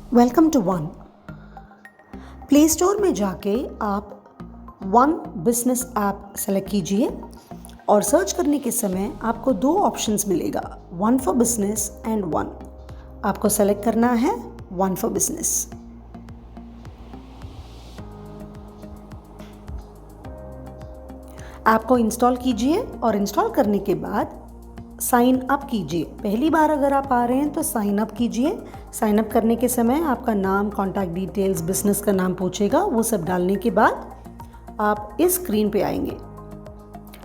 Welcome to one. Play Store में जाके आप वन बिजनेस ऐप सेलेक्ट कीजिए और सर्च करने के समय आपको दो ऑप्शंस मिलेगा, one for business and one. आपको सेलेक्ट करना है वन फॉर बिजनेस। ऐप को इंस्टॉल कीजिए और इंस्टॉल करने के बाद साइन अप कीजिए। पहली बार अगर आप आ रहे हैं तो साइन अप कीजिए। साइन अप करने के समय आपका नाम, कॉन्टैक्ट डिटेल्स, बिजनेस का नाम पूछेगा। वो सब डालने के बाद आप इस स्क्रीन पे आएंगे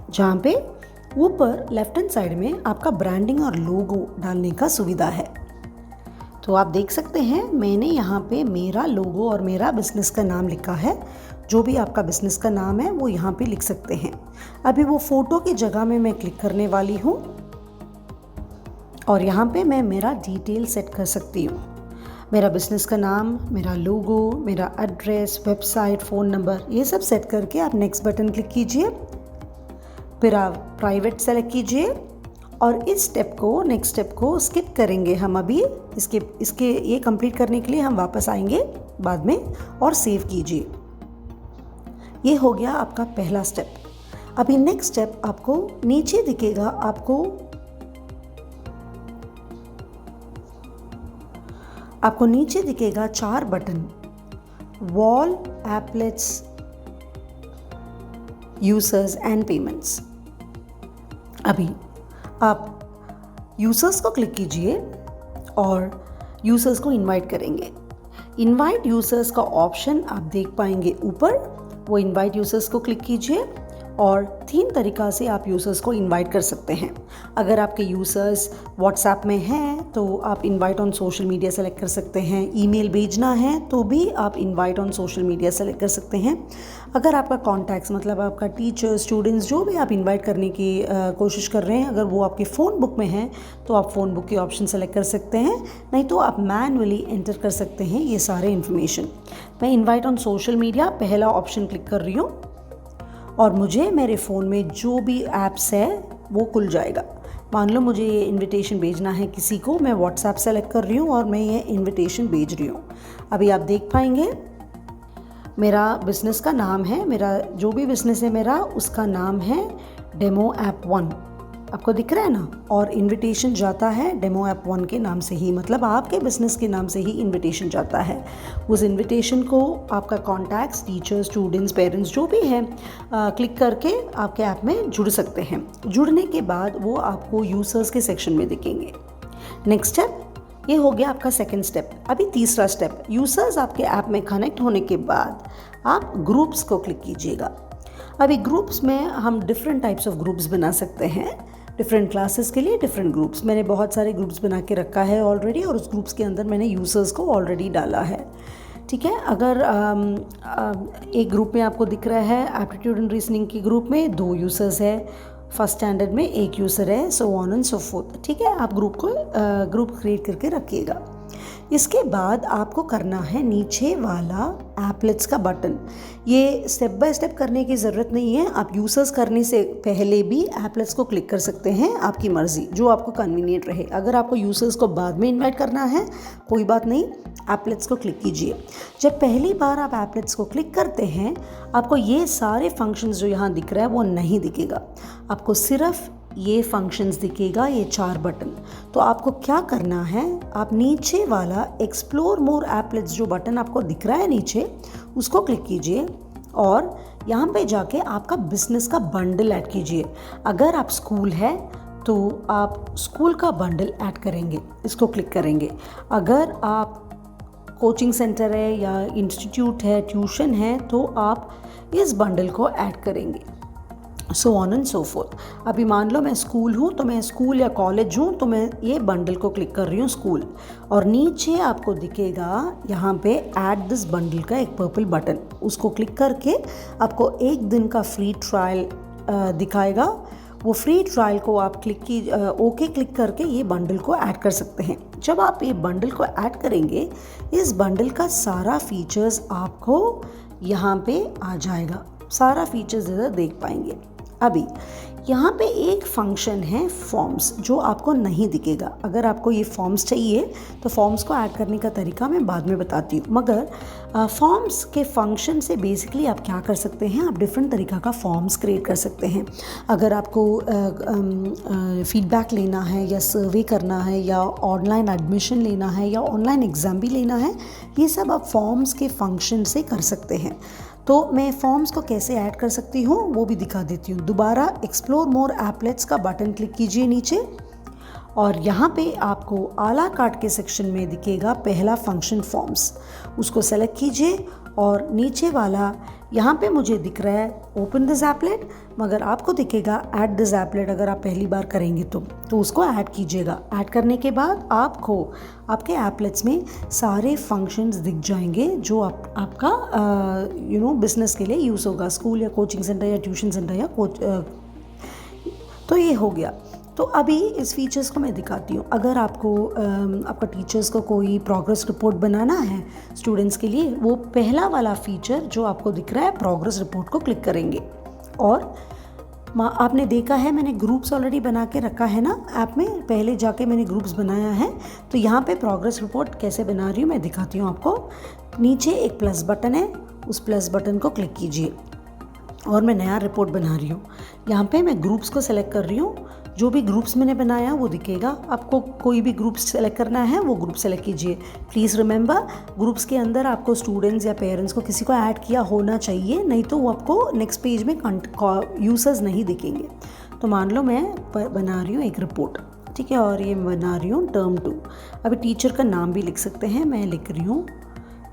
जहाँ पे ऊपर लेफ्ट हैंड साइड में आपका ब्रांडिंग और लोगो डालने का सुविधा है। तो आप देख सकते हैं मैंने यहाँ पे मेरा लोगो और मेरा बिजनेस का नाम लिखा है। जो भी आपका बिजनेस का नाम है वो यहाँ पे लिख सकते हैं। अभी वो फ़ोटो की जगह में मैं क्लिक करने वाली हूँ और यहाँ पे मैं मेरा डिटेल सेट कर सकती हूँ। मेरा बिजनेस का नाम, मेरा लोगो, मेरा एड्रेस, वेबसाइट, फ़ोन नंबर, ये सब सेट करके आप नेक्स्ट बटन क्लिक कीजिए। फिर आप प्राइवेट सेलेक्ट कीजिए और इस नेक्स्ट स्टेप को स्किप करेंगे हम अभी। इसके ये कंप्लीट करने के लिए हम वापस आएंगे बाद में और सेव कीजिए। ये हो गया आपका पहला स्टेप। अभी नेक्स्ट स्टेप आपको नीचे दिखेगा। आपको नीचे दिखेगा 4 button, wall, एप्लेट्स, users and payments. अभी आप यूजर्स को क्लिक कीजिए और यूजर्स को इनवाइट करेंगे। इनवाइट यूजर्स का ऑप्शन आप देख पाएंगे ऊपर। वो इनवाइट यूजर्स को क्लिक कीजिए और 3 तरीक़ा से आप यूज़र्स को इनवाइट कर सकते हैं। अगर आपके यूज़र्स व्हाट्सएप में हैं तो आप invite on social media select कर सकते हैं। ईमेल भेजना है तो भी आप invite on social media select कर सकते हैं। अगर आपका कॉन्टैक्ट्स मतलब आपका टीचर, स्टूडेंट्स, जो भी आप इनवाइट करने की कोशिश कर रहे हैं, अगर वो आपके फ़ोन बुक में हैं तो आप फ़ोन बुक के ऑप्शन सेलेक्ट कर सकते हैं। नहीं तो आप मैनुअली एंटर कर सकते हैं ये सारे इन्फॉर्मेशन। मैं इन्वाइट ऑन सोशल मीडिया पहला ऑप्शन क्लिक कर रही हूँ और मुझे मेरे फ़ोन में जो भी ऐप्स है वो खुल जाएगा। मान लो मुझे ये इनविटेशन भेजना है किसी को, मैं व्हाट्सएप सेलेक्ट कर रही हूँ और मैं ये इनविटेशन भेज रही हूँ। अभी आप देख पाएंगे मेरा बिज़नेस का नाम है, मेरा जो भी बिज़नेस है मेरा उसका नाम है डेमो ऐप 1। आपको दिख रहा है ना। और इनविटेशन जाता है डेमो ऐप 1 के नाम से ही, मतलब आपके बिज़नेस के नाम से ही इनविटेशन जाता है। उस इनविटेशन को आपका कॉन्टैक्ट्स, टीचर्स, स्टूडेंट्स, पेरेंट्स जो भी हैं क्लिक करके आपके ऐप में जुड़ सकते हैं। जुड़ने के बाद वो आपको यूज़र्स के सेक्शन में दिखेंगे। नेक्स्ट स्टेप ये हो गया आपका सेकंड स्टेप। अभी तीसरा स्टेप, यूज़र्स आपके ऐप में कनेक्ट होने के बाद आप ग्रुप्स को क्लिक कीजिएगा। अभी ग्रुप्स में हम डिफरेंट टाइप्स ऑफ ग्रुप्स बना सकते हैं। डिफरेंट क्लासेस के लिए डिफरेंट ग्रुप्स। मैंने बहुत सारे ग्रुप्स बना के रखा है ऑलरेडी और उस ग्रुप्स के अंदर मैंने यूज़र्स को ऑलरेडी डाला है। ठीक है। अगर एक ग्रुप में आपको दिख रहा है एप्टीट्यूड एंड रीजनिंग की ग्रुप में 2 यूज़र्स है, फर्स्ट स्टैंडर्ड में 1 यूज़र है, so on and so fourth. ठीक है। आप ग्रुप क्रिएट करके रखिएगा। इसके बाद आपको करना है नीचे वाला एप्लेट्स का बटन। ये स्टेप बाय स्टेप करने की ज़रूरत नहीं है। आप यूज़र्स करने से पहले भी एप्लेट्स को क्लिक कर सकते हैं, आपकी मर्ज़ी, जो आपको कन्वीनियंट रहे। अगर आपको यूज़र्स को बाद में इनवाइट करना है कोई बात नहीं, एप्लेट्स को क्लिक कीजिए। जब पहली बार आप एप्लेट्स को क्लिक करते हैं आपको ये सारे फंक्शंस जो यहाँ दिख रहा है वो नहीं दिखेगा। आपको सिर्फ ये फंक्शंस दिखेगा, ये 4 बटन। तो आपको क्या करना है, आप नीचे वाला एक्सप्लोर मोर एप्लेट्स जो बटन आपको दिख रहा है नीचे, उसको क्लिक कीजिए और यहाँ पे जाके आपका बिजनेस का बंडल ऐड कीजिए। अगर आप स्कूल है तो आप स्कूल का बंडल ऐड करेंगे, इसको क्लिक करेंगे। अगर आप कोचिंग सेंटर है या इंस्टीट्यूट है, ट्यूशन है, तो आप इस बंडल को ऐड करेंगे, so on and so fourth. अभी मान लो मैं स्कूल हूँ तो मैं स्कूल या कॉलेज हूँ तो मैं ये बंडल को क्लिक कर रही हूँ स्कूल। और नीचे आपको दिखेगा यहाँ पे ऐड दिस बंडल का एक पर्पल बटन, उसको क्लिक करके आपको 1 दिन का फ्री ट्रायल दिखाएगा। वो फ्री ट्रायल को आप ओके क्लिक करके ये बंडल को ऐड कर सकते हैं। जब आप ये बंडल को ऐड करेंगे इस बंडल का सारा फीचर्स आपको यहाँ पे आ जाएगा, सारा फीचर्स इधर देख पाएंगे। अभी यहाँ पे एक फंक्शन है फॉर्म्स जो आपको नहीं दिखेगा। अगर आपको ये फॉर्म्स चाहिए तो फॉर्म्स को ऐड करने का तरीका मैं बाद में बताती हूँ, मगर फॉर्म्स के फंक्शन से बेसिकली आप क्या कर सकते हैं, आप डिफरेंट तरीका का फॉर्म्स क्रिएट कर सकते हैं। अगर आपको फीडबैक लेना है या सर्वे करना है या ऑनलाइन एडमिशन लेना है या ऑनलाइन एग्ज़ाम भी लेना है, ये सब आप फॉर्म्स के फंक्शन से कर सकते हैं। तो मैं फॉर्म्स को कैसे ऐड कर सकती हूँ वो भी दिखा देती हूँ। दोबारा एक्सप्लोर मोर एप्लेट्स का बटन क्लिक कीजिए नीचे, और यहाँ पे आपको आला कार्ट के सेक्शन में दिखेगा पहला फंक्शन फॉर्म्स, उसको सेलेक्ट कीजिए और नीचे वाला यहाँ पे मुझे दिख रहा है ओपन दिस एप्लेट, मगर आपको दिखेगा ऐड दिस एप्लेट। अगर आप पहली बार करेंगे तो उसको ऐड कीजिएगा। ऐड करने के बाद आपको आपके एप्लेट्स में सारे फंक्शंस दिख जाएंगे जो आपका बिजनेस के लिए यूज़ होगा, स्कूल या कोचिंग सेंटर या ट्यूशन सेंटर या तो ये हो गया। तो अभी इस फीचर्स को मैं दिखाती हूँ। अगर आपको आपका टीचर्स को कोई प्रोग्रेस रिपोर्ट बनाना है स्टूडेंट्स के लिए, वो पहला वाला फीचर जो आपको दिख रहा है प्रोग्रेस रिपोर्ट को क्लिक करेंगे। और आपने देखा है मैंने ग्रुप्स ऑलरेडी बना के रखा है ना ऐप में, पहले जाके मैंने ग्रुप्स बनाया है। तो यहाँ पे प्रोग्रेस रिपोर्ट कैसे बना रही हूँ मैं दिखाती हूँ आपको। नीचे एक प्लस बटन है, उस प्लस बटन को क्लिक कीजिए और मैं नया रिपोर्ट बना रही हूँ। यहाँ पे मैं ग्रुप्स को सेलेक्ट कर रही हूँ, जो भी ग्रुप्स मैंने बनाया वो दिखेगा। आपको कोई भी ग्रुप सेलेक्ट करना है वो ग्रुप सेलेक्ट कीजिए। प्लीज़ रिमेंबर, ग्रुप्स के अंदर आपको स्टूडेंट्स या पेरेंट्स को किसी को ऐड किया होना चाहिए, नहीं तो वो आपको नेक्स्ट पेज में यूजर्स नहीं दिखेंगे। तो मान लो मैं बना रही हूँ एक रिपोर्ट, ठीक है, और ये बना रही हूँ टर्म 2। अभी टीचर का नाम भी लिख सकते हैं, मैं लिख रही हूँ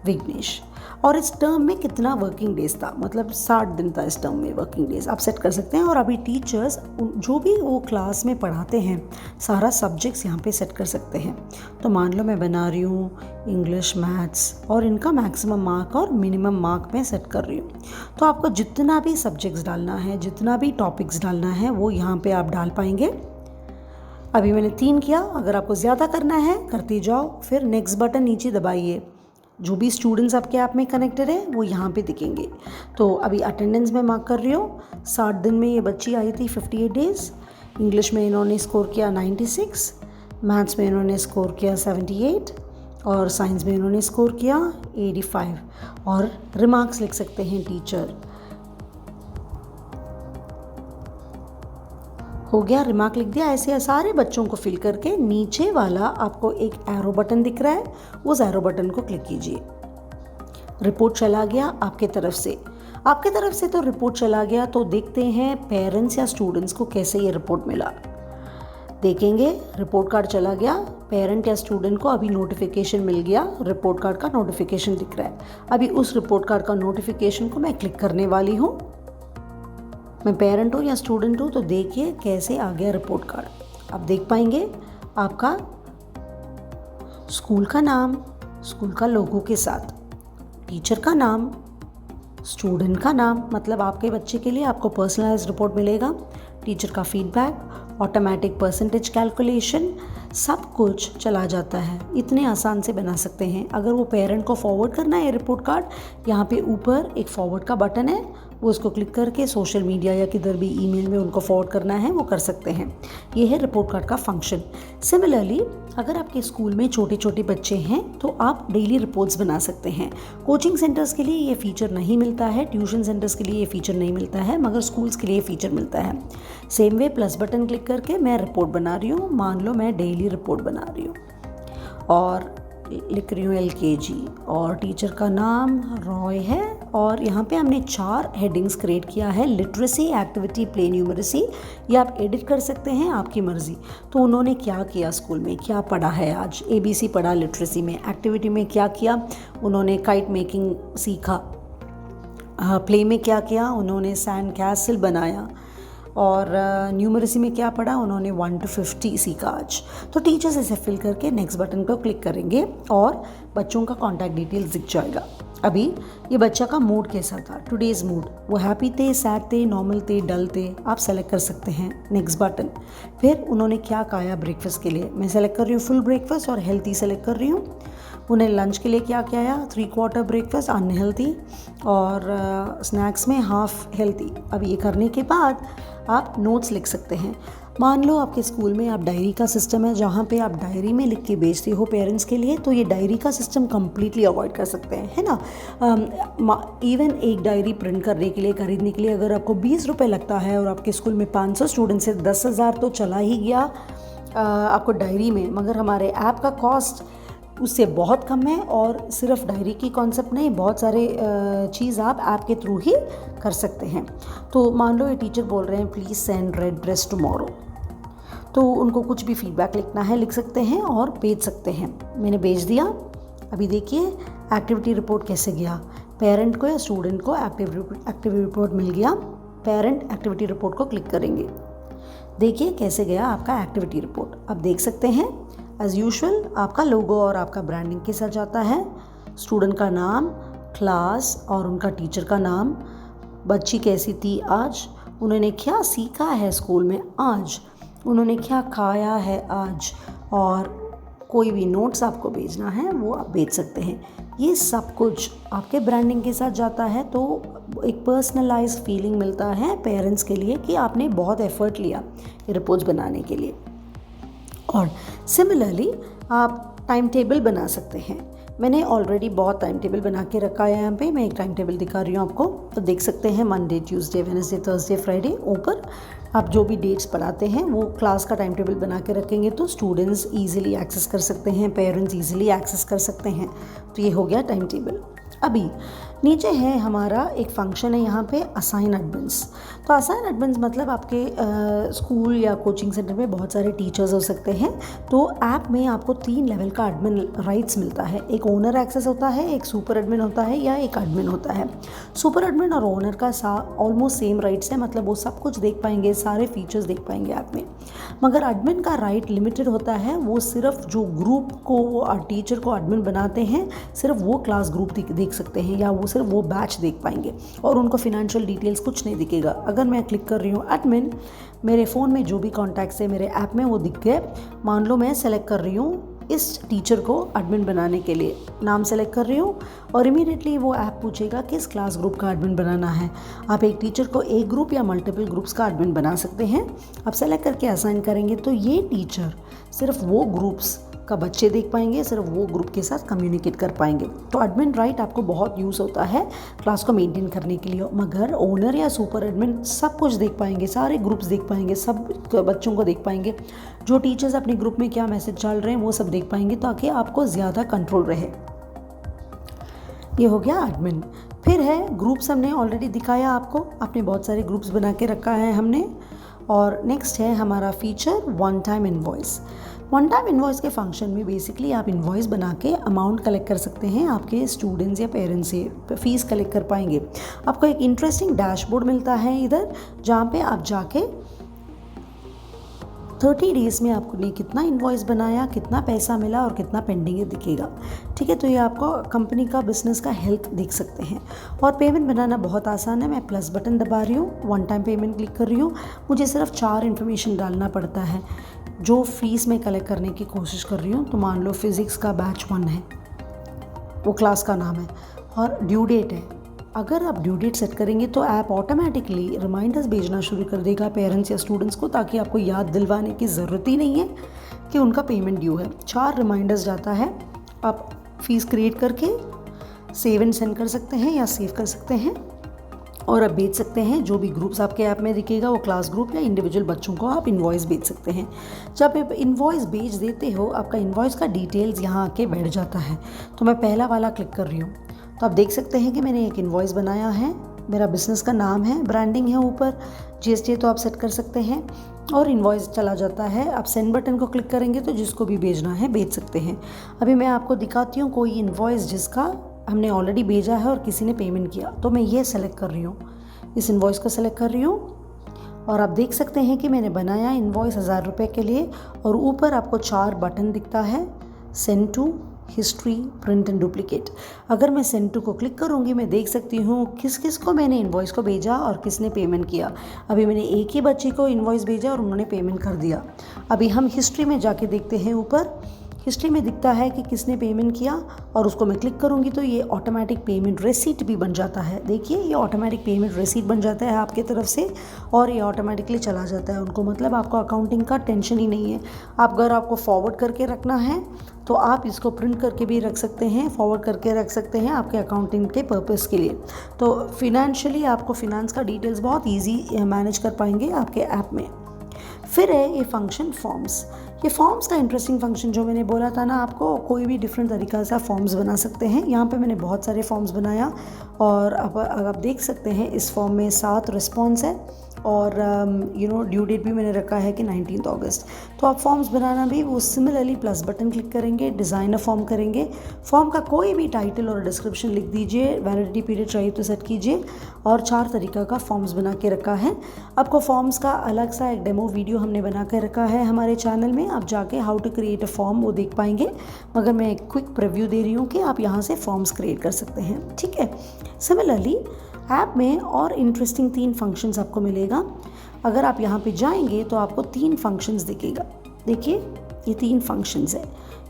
विघ्नेश। और इस टर्म में कितना वर्किंग डेज था, मतलब 60 दिन था इस टर्म में वर्किंग डेज आप सेट कर सकते हैं। और अभी टीचर्स जो भी वो क्लास में पढ़ाते हैं सारा सब्जेक्ट्स यहाँ पे सेट कर सकते हैं। तो मान लो मैं बना रही हूँ इंग्लिश, मैथ्स, और इनका मैक्सिमम मार्क और मिनिमम मार्क मैं सेट कर रही हूँ। तो आपको जितना भी सब्जेक्ट्स डालना है, जितना भी टॉपिक्स डालना है वो यहाँ पर आप डाल पाएंगे। अभी मैंने 3 किया, अगर आपको ज़्यादा करना है करते जाओ। फिर नेक्स्ट बटन नीचे दबाइए, जो भी स्टूडेंट्स आपके ऐप में कनेक्टेड है वो यहाँ पे दिखेंगे। तो अभी अटेंडेंस में मार्क कर रही हूँ, 60 दिन में ये बच्ची आई थी 58 डेज़। इंग्लिश में इन्होंने स्कोर किया 96, मैथ्स में इन्होंने स्कोर किया 78 और साइंस में इन्होंने स्कोर किया 85। और रिमार्क्स लिख सकते हैं टीचर। हो गया, रिमार्क लिख दिया। ऐसे सारे बच्चों को फिल करके नीचे वाला आपको एक एरो बटन दिख रहा है, उस एरो बटन को क्लिक कीजिए। रिपोर्ट चला गया आपके तरफ से तो रिपोर्ट चला गया। तो देखते हैं पेरेंट्स या स्टूडेंट्स को कैसे ये रिपोर्ट मिला। देखेंगे रिपोर्ट कार्ड चला गया, पेरेंट या स्टूडेंट को अभी नोटिफिकेशन मिल गया, रिपोर्ट कार्ड का नोटिफिकेशन दिख रहा है। अभी उस रिपोर्ट कार्ड का नोटिफिकेशन को मैं क्लिक करने वाली हूँ। मैं पेरेंट हूँ या स्टूडेंट हूँ, तो देखिए कैसे आ गया रिपोर्ट कार्ड। आप देख पाएंगे आपका स्कूल का नाम, स्कूल का लोगो के साथ, टीचर का नाम, स्टूडेंट का नाम, मतलब आपके बच्चे के लिए आपको पर्सनलाइज्ड रिपोर्ट मिलेगा, टीचर का फीडबैक, ऑटोमेटिक परसेंटेज कैलकुलेशन, सब कुछ चला जाता है। इतने आसान से बना सकते हैं। अगर वो पेरेंट को फॉरवर्ड करना है रिपोर्ट कार्ड, यहाँ पे ऊपर एक फॉरवर्ड का बटन है, वो उसको क्लिक करके सोशल मीडिया या किधर भी ईमेल में उनको फॉरवर्ड करना है वो कर सकते हैं। ये है रिपोर्ट कार्ड का फंक्शन। सिमिलरली अगर आपके स्कूल में छोटे छोटे बच्चे हैं तो आप डेली रिपोर्ट्स बना सकते हैं। कोचिंग सेंटर्स के लिए ये फीचर नहीं मिलता है, ट्यूशन सेंटर्स के लिए ये फीचर नहीं मिलता है, मगर स्कूल्स के लिए फीचर मिलता है। Same way plus button click करके मैं रिपोर्ट बना रही हूँ। मान लो मैं डेली रिपोर्ट बना रही हूँ और लिख रही हूँ LKG और टीचर का नाम रॉय है। और यहाँ पे हमने 4 हेडिंग्स क्रिएट किया है, लिटरेसी, एक्टिविटी, प्ले, न्यूमरेसी। ये आप एडिट कर सकते हैं, आपकी मर्ज़ी। तो उन्होंने क्या किया स्कूल में, क्या पढ़ा है आज, ABC पढ़ा लिटरेसी में, एक्टिविटी में क्या किया उन्होंने, काइट मेकिंग सीखा, प्ले में क्या किया उन्होंने, सैंड कैसल बनाया, और न्यूमरेसी में क्या पढ़ा उन्होंने 1 to 50 सीखा आज। तो टीचर्स इसे फिल करके नेक्स्ट बटन पर क्लिक करेंगे और बच्चों का कॉन्टैक्ट डिटेल्स दिख जाएगा। अभी ये बच्चा का मूड कैसा था, टुडेज़ मूड, वो हैप्पी थे, सैड थे, नॉर्मल थे, डल थे, आप सेलेक्ट कर सकते हैं। नेक्स्ट बटन, फिर उन्होंने क्या खाया ब्रेकफास्ट के लिए, मैं सेलेक्ट कर रही हूँ फुल ब्रेकफास्ट और हेल्थी सेलेक्ट कर रही हूँ। उन्हें लंच के लिए क्या क्या आया, 3/4 ब्रेकफास्ट अनहेल्दी और स्नैक्स में हाफ हेल्दी। अब ये करने के बाद आप नोट्स लिख सकते हैं। मान लो आपके स्कूल में आप डायरी का सिस्टम है जहाँ पे आप डायरी में लिख के भेजते हो पेरेंट्स के लिए, तो ये डायरी का सिस्टम कम्प्लीटली अवॉइड कर सकते हैं, है ना। इवन एक डायरी प्रिंट करने के लिए, खरीदने के लिए अगर आपको 20 रुपये लगता है और आपके स्कूल में 500 स्टूडेंट्स है, 10,000 तो चला ही गया आपको डायरी में। मगर हमारे ऐप का कॉस्ट उससे बहुत कम है और सिर्फ डायरी की कॉन्सेप्ट नहीं, बहुत सारे चीज़ आप ऐप के थ्रू ही कर सकते हैं। तो मान लो ये टीचर बोल रहे हैं please send red dress tomorrow, तो उनको कुछ भी फीडबैक लिखना है लिख सकते हैं और भेज सकते हैं। मैंने भेज दिया। अभी देखिए एक्टिविटी रिपोर्ट कैसे गया, पेरेंट को या स्टूडेंट को एक्टिविटी रिपोर्ट मिल गया। पेरेंट एक्टिविटी रिपोर्ट को क्लिक करेंगे, देखिए कैसे गया आपका एक्टिविटी रिपोर्ट। अब देख सकते हैं एज़ यूजुअल आपका लोगो और आपका ब्रांडिंग के साथ जाता है, स्टूडेंट का नाम, क्लास और उनका टीचर का नाम, बच्ची कैसी थी आज, उन्होंने क्या सीखा है स्कूल में आज, उन्होंने क्या खाया है आज, और कोई भी नोट्स आपको भेजना है वो आप भेज सकते हैं। ये सब कुछ आपके ब्रांडिंग के साथ जाता है, तो एक पर्सनलाइज फीलिंग मिलता है पेरेंट्स के लिए कि आपने बहुत एफर्ट लिया ये रिपोर्ट्स बनाने के लिए। और सिमिलरली आप टाइम टेबल बना सकते हैं। मैंने ऑलरेडी बहुत टाइम टेबल बना के रखा है। यहाँ पे मैं एक टाइम टेबल दिखा रही हूँ आपको, तो देख सकते हैं Monday, Tuesday, Wednesday, Thursday, Friday. ऊपर आप जो भी डेट्स पढ़ाते हैं वो क्लास का टाइम टेबल बना के रखेंगे तो स्टूडेंट्स ईजिली एक्सेस कर सकते हैं, पेरेंट्स ईजिली एक्सेस कर सकते हैं। तो ये हो गया टाइम टेबल। अभी नीचे है हमारा एक फंक्शन है यहाँ पे असाइन एडमिन्स। तो असाइन एडमिन्स मतलब आपके स्कूल या कोचिंग सेंटर में बहुत सारे टीचर्स हो सकते हैं। तो ऐप में आपको 3 लेवल का एडमिन राइट्स मिलता है। एक ओनर एक्सेस होता है, एक सुपर एडमिन होता है या एक एडमिन होता है। सुपर एडमिन और ओनर का ऑलमोस्ट सेम राइट्स है, मतलब वो सब कुछ देख पाएंगे, सारे फीचर्स देख पाएंगे ऐप में। मगर एडमिन का राइट लिमिटेड होता है, वो सिर्फ जो ग्रुप को टीचर को एडमिन बनाते हैं सिर्फ वो क्लास ग्रुप देख सकते हैं या वो सिर्फ वो बैच देख पाएंगे और उनको फिनेंशियल डिटेल्स कुछ नहीं दिखेगा। अगर मैं क्लिक कर रही हूँ एडमिन, मेरे फ़ोन में जो भी कॉन्टैक्ट्स है मेरे ऐप में वो दिख गए। मान लो मैं सेलेक्ट कर रही हूँ इस टीचर को एडमिन बनाने के लिए, नाम सेलेक्ट कर रही हूँ और इमीडिएटली वो ऐप पूछेगा किस क्लास ग्रुप का एडमिन बनाना है। आप एक टीचर को एक ग्रुप या मल्टीपल ग्रुप्स का एडमिन बना सकते हैं। आप सेलेक्ट करके असाइन करेंगे तो ये टीचर सिर्फ वो ग्रुप्स का बच्चे देख पाएंगे, सिर्फ वो ग्रुप के साथ कम्युनिकेट कर पाएंगे। तो एडमिन राइट आपको बहुत यूज़ होता है क्लास को मेंटेन करने के लिए। मगर ओनर या सुपर एडमिन सब कुछ देख पाएंगे, सारे ग्रुप्स देख पाएंगे, सब बच्चों को देख पाएंगे, जो टीचर्स अपने ग्रुप में क्या मैसेज चल रहे हैं वो सब देख पाएंगे, ताकि आपको ज़्यादा कंट्रोल रहे। ये हो गया एडमिन। फिर है ग्रुप्स, हमने ऑलरेडी दिखाया आपको, आपने बहुत सारे ग्रुप्स बना के रखा है हमने। और नेक्स्ट है हमारा feature one time invoice. One time invoice के फंक्शन में बेसिकली आप इनवॉइस बना के अमाउंट कलेक्ट कर सकते हैं आपके स्टूडेंट्स या पेरेंट्स से, फीस कलेक्ट कर पाएंगे। आपको एक इंटरेस्टिंग डैशबोर्ड मिलता है इधर, जहाँ पे आप जाके 30 डेज़ में आपने कितना इनवॉइस बनाया, कितना पैसा मिला और कितना पेंडिंग है दिखेगा। ठीक है, तो ये आपको कंपनी का बिजनेस का हेल्थ देख सकते हैं। और पेमेंट बनाना बहुत आसान है। मैं प्लस बटन दबा रही हूँ, वन टाइम पेमेंट क्लिक कर रही हूँ। मुझे सिर्फ 4 इन्फॉर्मेशन डालना पड़ता है जो फीस में कलेक्ट करने की कोशिश कर रही हूँ। तो मान लो फिज़िक्स का बैच 1 है, वो क्लास का नाम है और ड्यू डेट है। अगर आप ड्यू डेट सेट करेंगे तो ऐप ऑटोमेटिकली रिमाइंडर्स भेजना शुरू कर देगा पेरेंट्स या स्टूडेंट्स को, ताकि आपको याद दिलवाने की ज़रूरत ही नहीं है कि उनका पेमेंट ड्यू है। 4 रिमाइंडर्स जाता है। आप फीस क्रिएट करके सेव एंड सेंड कर सकते हैं या सेव कर सकते हैं और आप भेज सकते हैं। जो भी ग्रुप्स आपके ऐप में दिखेगा वो क्लास ग्रुप या इंडिविजुअल बच्चों को आप इनवॉइस भेज सकते हैं। जब आप इनवॉइस भेज देते हो आपका इनवॉइस का डिटेल्स यहाँ आके बैठ जाता है। तो मैं पहला वाला क्लिक कर रही हूँ, तो आप देख सकते हैं कि मैंने एक इनवॉइस बनाया है, मेरा बिज़नेस का नाम है, ब्रांडिंग है, ऊपर जीएसटी तो आप सेट कर सकते हैं और इनवॉइस चला जाता है। आप सेंड बटन को क्लिक करेंगे तो जिसको भी भेजना है भेज सकते हैं। अभी मैं आपको दिखाती हूँ कोई इनवॉइस जिसका हमने ऑलरेडी भेजा है और किसी ने पेमेंट किया। तो मैं ये सेलेक्ट कर रही हूँ, इस इनवॉइस को सेलेक्ट कर रही हूँ और आप देख सकते हैं कि मैंने बनाया इनवॉइस 1000 रुपये के लिए। और ऊपर आपको 4 बटन दिखता है, send to, history, print and duplicate. अगर मैं सेंड टू को क्लिक करूँगी मैं देख सकती हूँ किस किस को मैंने इनवॉइस को भेजा और किसने पेमेंट किया। अभी मैंने एक ही बच्चे को इनवॉइस भेजा और उन्होंने पेमेंट कर दिया। अभी हम हिस्ट्री में जाके देखते हैं ऊपर हिस्ट्री में दिखता है कि किसने पेमेंट किया और उसको मैं क्लिक करूँगी तो ये ऑटोमेटिक पेमेंट रिसीट भी बन जाता है। देखिए ये ऑटोमेटिक पेमेंट रिसीट बन जाता है आपकी तरफ से और ये ऑटोमेटिकली चला जाता है उनको, मतलब आपको अकाउंटिंग का टेंशन ही नहीं है। अगर आपको फॉरवर्ड करके रखना है तो आप इसको प्रिंट करके भी रख सकते हैं, फॉरवर्ड करके रख सकते हैं आपके अकाउंटिंग के पर्पस के लिए। तो फिनेंशियली आपको फिनांस का डिटेल्स बहुत ईजी मैनेज कर पाएंगे आपके ऐप में। फिर है ये फंक्शन फॉर्म्स। ये फॉर्म्स का इंटरेस्टिंग फंक्शन जो मैंने बोला था ना आपको, कोई भी डिफरेंट तरीक़ा से आप फॉर्म्स बना सकते हैं। यहाँ पे मैंने बहुत सारे फॉर्म्स बनाया और अब आप देख सकते हैं इस फॉर्म में 7 रिस्पॉन्स है और ड्यू डेट भी मैंने रखा है कि 19 अगस्त। तो आप फॉर्म्स बनाना भी वो सिमिलरली प्लस बटन क्लिक करेंगे, डिज़ाइन अ फॉर्म करेंगे, फॉर्म का कोई भी टाइटल और डिस्क्रिप्शन लिख दीजिए, वैलिडिटी पीरियड चाहिए तो सेट कीजिए और 4 तरीक़ा का फॉर्म्स बना के रखा है। आपको फॉर्म्स का अलग सा एक डेमो वीडियो हमने बना कर रखा है हमारे चैनल में, आप जाके how to create a form वो देख पाएंगे, मगर मैं एक क्विक प्रीव्यू दे रही हूँ कि आप यहाँ से फॉर्म्स क्रिएट कर सकते हैं। ठीक है, सिमिलरली ऐप में और इंटरेस्टिंग 3 फंक्शंस आपको मिलेगा। अगर आप यहाँ पे जाएंगे तो आपको 3 फंक्शंस दिखेगा। देखिए ये 3 फंक्शंस है,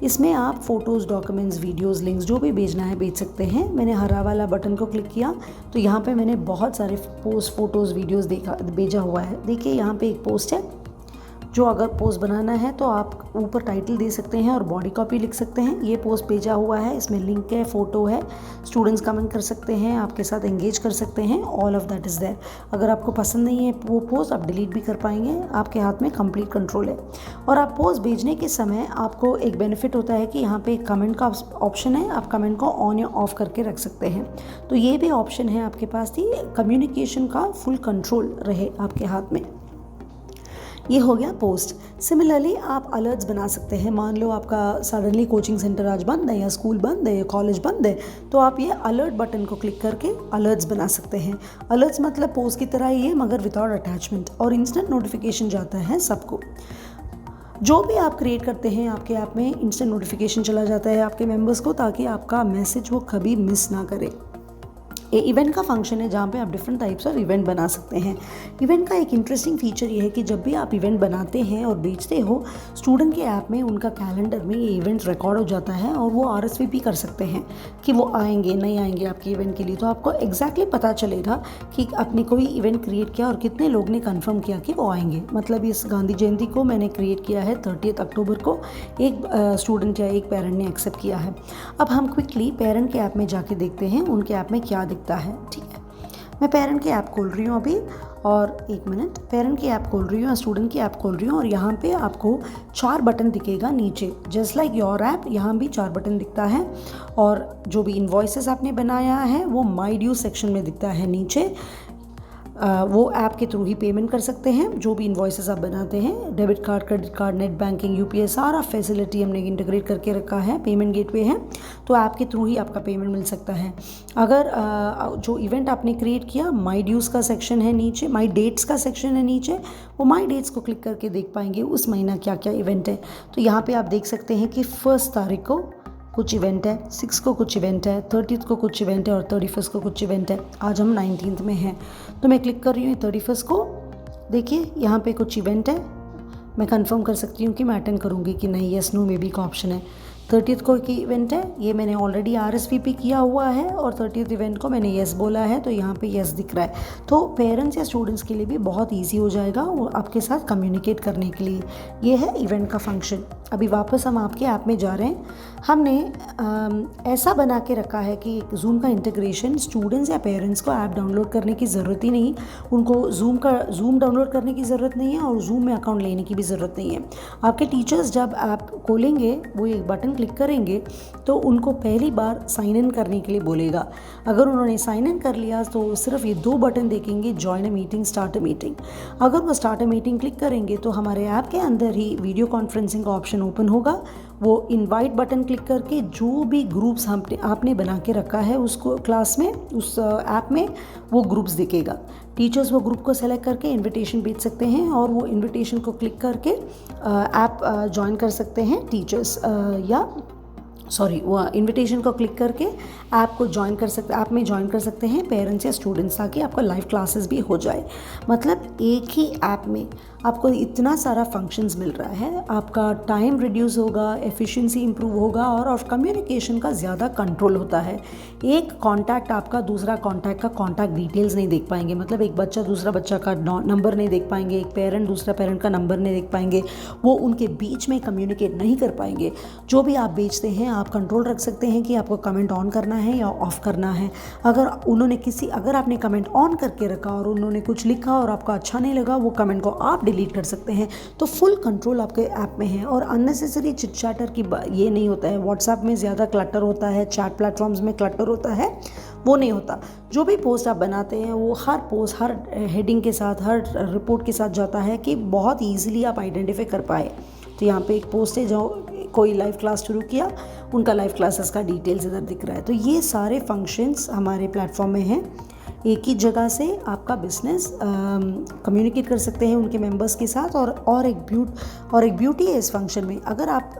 इसमें आप फ़ोटोज़, डॉक्यूमेंट्स, वीडियोज़, लिंक्स जो भी भेजना है भेज सकते हैं। मैंने हरा वाला बटन को क्लिक किया तो यहाँ पे मैंने बहुत सारे फ़ोटोज़, वीडियोज़ भेजा हुआ है। देखिए यहाँ पे एक पोस्ट है, जो अगर पोस्ट बनाना है तो आप ऊपर टाइटल दे सकते हैं और बॉडी कॉपी लिख सकते हैं। ये पोस्ट भेजा हुआ है, इसमें लिंक है, फ़ोटो है, स्टूडेंट्स कमेंट कर सकते हैं, आपके साथ एंगेज कर सकते हैं, all of that is there. अगर आपको पसंद नहीं है वो पोस्ट आप डिलीट भी कर पाएंगे, आपके हाथ में कंप्लीट कंट्रोल है। और आप पोस्ट भेजने के समय आपको एक बेनिफिट होता है कि यहाँ पे एक कमेंट का ऑप्शन है, आप कमेंट को ऑन या ऑफ करके रख सकते हैं। तो ये भी ऑप्शन है आपके पास थी, कम्युनिकेशन का फुल कंट्रोल रहे आपके हाथ में। ये हो गया पोस्ट। सिमिलरली आप अलर्ट्स बना सकते हैं। मान लो आपका सडनली कोचिंग सेंटर आज बंद है या स्कूल बंद है या कॉलेज बंद है, तो आप ये अलर्ट बटन को क्लिक करके अलर्ट्स बना सकते हैं। अलर्ट्स मतलब पोस्ट की तरह ही है मगर विदाउट अटैचमेंट, और इंस्टेंट नोटिफिकेशन जाता है सबको। जो भी आप क्रिएट करते हैं आपके ऐप में इंस्टेंट नोटिफिकेशन चला जाता है आपके मेंबर्स को, ताकि आपका मैसेज वो कभी मिस ना करे। ये इवेंट का फंक्शन है जहाँ पे आप डिफरेंट टाइप्स ऑफ इवेंट बना सकते हैं। इवेंट का एक इंटरेस्टिंग फीचर ये है कि जब भी आप इवेंट बनाते हैं और बेचते हो, स्टूडेंट के ऐप में उनका कैलेंडर में ये इवेंट रिकॉर्ड हो जाता है और वो RSVP कर सकते हैं कि वो आएंगे नहीं आएंगे आपके इवेंट के लिए। तो आपको एग्जैक्टली पता चलेगा कि आपने कोई इवेंट क्रिएट किया और कितने लोग ने कन्फर्म किया कि वो आएंगे। मतलब इस गांधी जयंती को मैंने क्रिएट किया है 30 अक्टूबर को, एक स्टूडेंट या एक पेरेंट ने एक्सेप्ट किया है। अब हम क्विकली पेरेंट के ऐप में जाके देखते हैं उनके ऐप में क्या दिखता है। ठीक है, मैं पेरेंट की ऐप खोल रही हूँ अभी, और एक मिनट, पेरेंट की ऐप खोल रही हूँ, स्टूडेंट की ऐप खोल रही हूँ, और यहाँ पे आपको 4 बटन दिखेगा नीचे, जस्ट लाइक योर ऐप। यहाँ भी 4 बटन दिखता है और जो भी इन्वॉइसेस आपने बनाया है वो माई ड्यू सेक्शन में दिखता है नीचे। वो ऐप के थ्रू ही पेमेंट कर सकते हैं जो भी इन्वॉइसेस आप बनाते हैं। Debit card, credit card, net banking, UPI सारा फैसिलिटी हमने इंटीग्रेट करके रखा है, पेमेंट गेटवे है, तो ऐप के थ्रू ही आपका पेमेंट मिल सकता है। अगर जो इवेंट आपने क्रिएट किया, माई ड्यूज़ का सेक्शन है नीचे, माई डेट्स का सेक्शन है नीचे, वो माई डेट्स को क्लिक करके देख पाएंगे उस महीना क्या क्या इवेंट है। तो यहाँ पर आप देख सकते हैं कि 1 तारीख को कुछ इवेंट है, 6 को कुछ इवेंट है, 30 को कुछ इवेंट है और 31 को कुछ इवेंट है। आज हम 19 में हैं, तो मैं क्लिक कर रही हूँ 31 को। देखिए यहाँ पे कुछ इवेंट है, मैं कंफर्म कर सकती हूँ कि मैं अटेंड करूँगी कि नहीं, यस नो मे बी का ऑप्शन है। 30 को की इवेंट है, ये मैंने ऑलरेडी RSVP किया हुआ है और 30th इवेंट को मैंने येस बोला है, तो यहाँ पे येस दिख रहा है। तो पेरेंट्स या स्टूडेंट्स के लिए भी बहुत ईजी हो जाएगा वो आपके साथ कम्युनिकेट करने के लिए। ये है इवेंट का फंक्शन। अभी वापस हम आपके ऐप में जा रहे हैं। हमने ऐसा बना के रखा है कि जूम का इंटीग्रेशन स्टूडेंट्स या पेरेंट्स को ऐप डाउनलोड करने की ज़रूरत ही नहीं, उनको जूम डाउनलोड करने की ज़रूरत नहीं है और जूम में अकाउंट लेने की भी ज़रूरत नहीं है। आपके टीचर्स जब ऐप खोलेंगे, वो एक बटन क्लिक करेंगे तो उनको पहली बार साइन इन करने के लिए बोलेगा। अगर उन्होंने साइन इन कर लिया तो सिर्फ ये 2 बटन देखेंगे, join a meeting, start a meeting. अगर वो स्टार्ट अ मीटिंग क्लिक करेंगे तो हमारे ऐप के अंदर ही वीडियो कॉन्फ्रेंसिंग का ऑप्शन ओपन होगा। वो इनवाइट बटन क्लिक करके जो भी ग्रुप्स आपने बना के रखा है उसको क्लास में, उस ऐप में वो ग्रुप्स दिखेगा। टीचर्स वो ग्रुप को सेलेक्ट करके इनविटेशन भेज सकते हैं और वो इनविटेशन को क्लिक करके ऐप ज्वाइन कर सकते हैं टीचर्स या वो इनविटेशन को क्लिक करके ऐप में ज्वाइन कर सकते हैं पेरेंट्स या स्टूडेंट्स, ताकि आपका लाइव क्लासेस भी हो जाए। मतलब एक ही ऐप में आपको इतना सारा फंक्शंस मिल रहा है, आपका टाइम रिड्यूस होगा, एफिशिएंसी इंप्रूव होगा और कम्युनिकेशन का ज़्यादा कंट्रोल होता है। एक कॉन्टैक्ट आपका दूसरा कॉन्टैक्ट का कॉन्टैक्ट डिटेल्स नहीं देख पाएंगे, मतलब एक बच्चा दूसरा बच्चा का नंबर नहीं देख पाएंगे, एक पेरेंट दूसरा पेरेंट का नंबर नहीं देख पाएंगे, वो उनके बीच में कम्युनिकेट नहीं कर पाएंगे। जो भी आप बेचते हैं आप कंट्रोल रख सकते हैं कि आपको कमेंट ऑन करना है या ऑफ करना है। अगर आपने कमेंट ऑन करके रखा और उन्होंने कुछ लिखा और आपको अच्छा नहीं लगा, वो कमेंट को आप डिलीट कर सकते हैं। तो फुल कंट्रोल आपके ऐप में है और अननेसेसरी चिट चैटर की ये नहीं होता है। व्हाट्सएप में ज़्यादा क्लटर होता है, चैट प्लेटफॉर्म्स में क्लटर होता है, वो नहीं होता। जो भी पोस्ट आप बनाते हैं वो हर पोस्ट हर हेडिंग के साथ, हर रिपोर्ट के साथ जाता है कि बहुत ईजिली आप आइडेंटिफाई कर पाए। तो यहाँ पे एक पोस्ट है जो कोई लाइव क्लास शुरू किया, उनका लाइव क्लासेस का डिटेल्स इधर दिख रहा है। तो ये सारे फंक्शंस हमारे प्लेटफॉर्म में हैं। एक ही जगह से आपका बिजनेस कम्युनिकेट कर सकते हैं उनके मेंबर्स के साथ। और एक ब्यूटी है इस फंक्शन में। अगर आप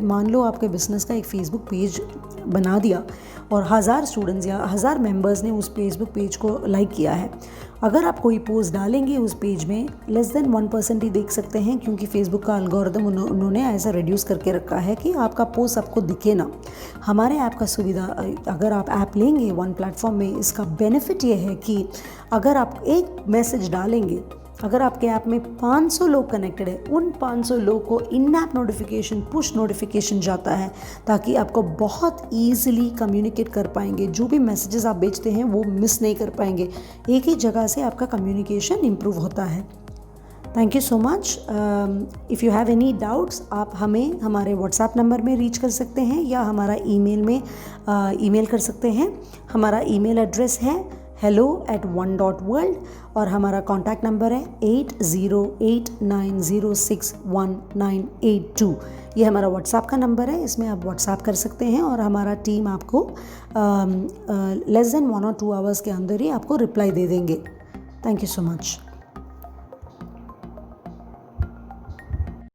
मान लो आपके बिजनेस का एक फेसबुक पेज बना दिया और 1000 स्टूडेंट्स या 1000 मेंबर्स ने उस फेसबुक पेज को लाइक किया है, अगर आप कोई पोस्ट डालेंगे उस पेज में लेस देन 1% ही देख सकते हैं, क्योंकि फेसबुक का एल्गोरिदम उन्होंने ऐसा रिड्यूस करके रखा है कि आपका पोस्ट आपको दिखे ना। हमारे ऐप का सुविधा, अगर आप ऐप लेंगे वन प्लेटफॉर्म में, इसका बेनिफिट ये है कि अगर आप एक मैसेज डालेंगे, अगर आपके ऐप में 500 लोग कनेक्टेड है, उन 500 लोग को इन ऐप नोटिफिकेशन, पुश नोटिफिकेशन जाता है, ताकि आपको बहुत ईजिली कम्युनिकेट कर पाएंगे। जो भी मैसेजेस आप भेजते हैं वो मिस नहीं कर पाएंगे। एक ही जगह से आपका कम्युनिकेशन इम्प्रूव होता है। Thank you so much. If you have any doubts, आप हमें हमारे व्हाट्सएप नंबर में रीच कर सकते हैं या हमारा ईमेल में ईमेल कर सकते हैं। हमारा ईमेल एड्रेस है hello@one.world और हमारा कॉन्टैक्ट नंबर है 8089061982। ये हमारा व्हाट्सएप का नंबर है, इसमें आप व्हाट्सएप कर सकते हैं और हमारा टीम आपको लेस देन 1 और 2 आवर्स के अंदर ही आपको रिप्लाई दे देंगे। Thank you so much.